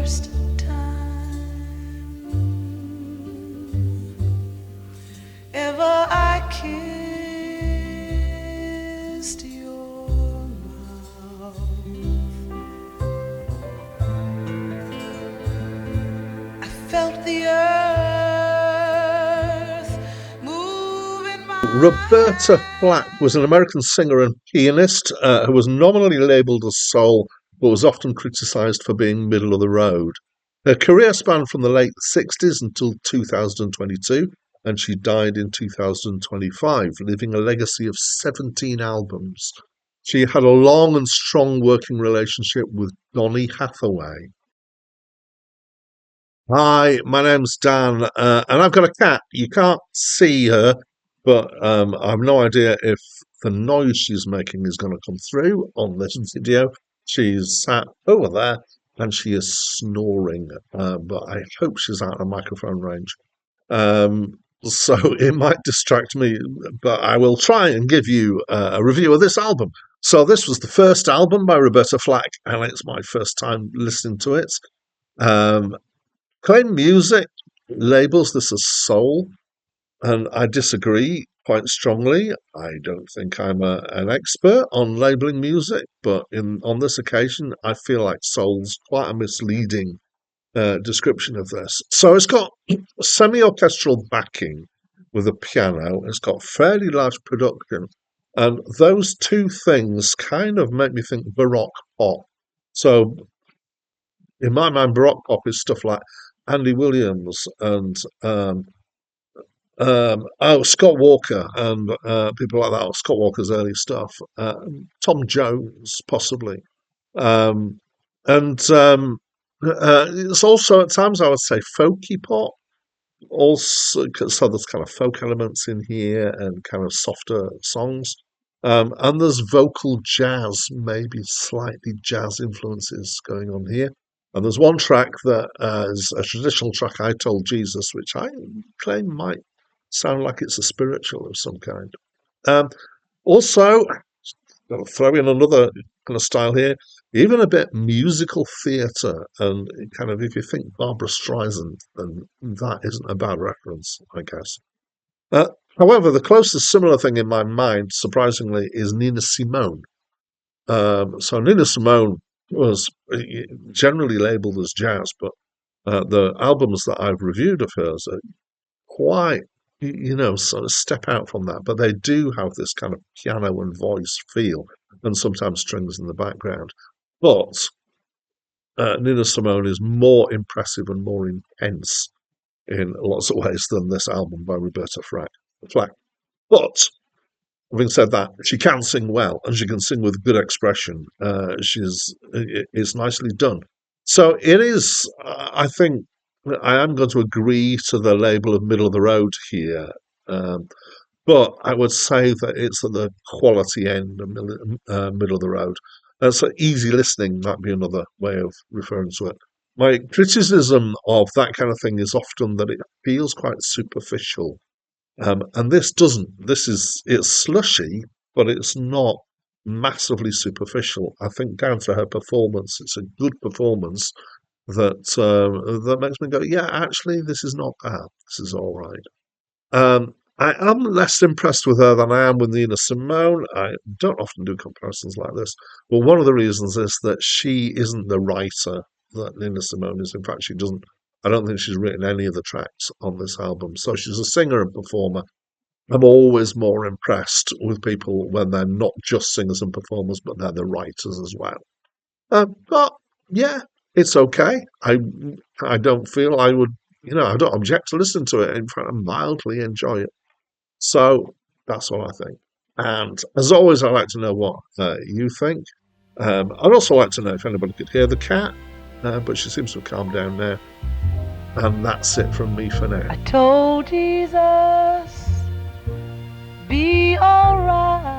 first time ever I kissed your mouth. I felt the earth move in my Roberta Flack was an American singer and pianist who was nominally labelled as soul, but was often criticised for being middle of the road. Her career spanned from the late 60s until 2022, and she died in 2025, leaving a legacy of 17 albums. She had a long and strong working relationship with Donny Hathaway. Hi, my name's Dan, and I've got a cat. You can't see her, but I have no idea if the noise she's making is going to come through on this video. She's sat over there and she is snoring, but I hope she's out of microphone range. So it might distract me, but I will try and give you a review of this album. So this was the first album by Roberta Flack, and it's my first time listening to it. Acclaimed Music labels this as soul, and I disagree quite strongly. I don't think I'm an expert on labeling music, but on this occasion, I feel like soul's quite a misleading description of this. So it's got semi-orchestral backing with a piano. It's got fairly large production, and those two things kind of make me think Baroque pop. So in my mind, Baroque pop is stuff like Andy Williams and Scott Walker and people like that. Or Scott Walker's early stuff, Tom Jones possibly, and it's also at times I would say folky pop. Also, so there's kind of folk elements in here and kind of softer songs. And there's vocal jazz, maybe slightly jazz influences going on here. And there's one track that is a traditional track, I Told Jesus, which I claim might sound like it's a spiritual of some kind. Also, I'll throw in another kind of style here, even a bit musical theatre. And kind of, if you think Barbara Streisand, then that isn't a bad reference, I guess. However, the closest similar thing in my mind, surprisingly, is Nina Simone. So Nina Simone was generally labelled as jazz, but the albums that I've reviewed of hers are quite, sort of step out from that. But they do have this kind of piano and voice feel, and sometimes strings in the background. But Nina Simone is more impressive and more intense in lots of ways than this album by Roberta Flack. But having said that, she can sing well, and she can sing with good expression. It's nicely done. So it is. I think I am going to agree to the label of middle of the road here, but I would say that it's at the quality end of middle of the road. So easy listening might be another way of referring to it. My criticism of that kind of thing is often that it feels quite superficial. And this doesn't. It's slushy, but it's not massively superficial. I think down to her performance, it's a good performance that makes me go, yeah, actually, this is not bad. This is all right. I am less impressed with her than I am with Nina Simone. I don't often do comparisons like this. But one of the reasons is that she isn't the writer that Nina Simone is. In fact, she doesn't. I don't think she's written any of the tracks on this album. So she's a singer and performer. I'm always more impressed with people when they're not just singers and performers, but they're the writers as well. But yeah, it's okay. I don't feel I would, I don't object to listen to it. In fact, I mildly enjoy it. So that's what I think. And as always, I'd like to know what you think. I'd also like to know if anybody could hear the cat, but she seems to have calmed down now. And that's it from me for now. I told Jesus, be alright.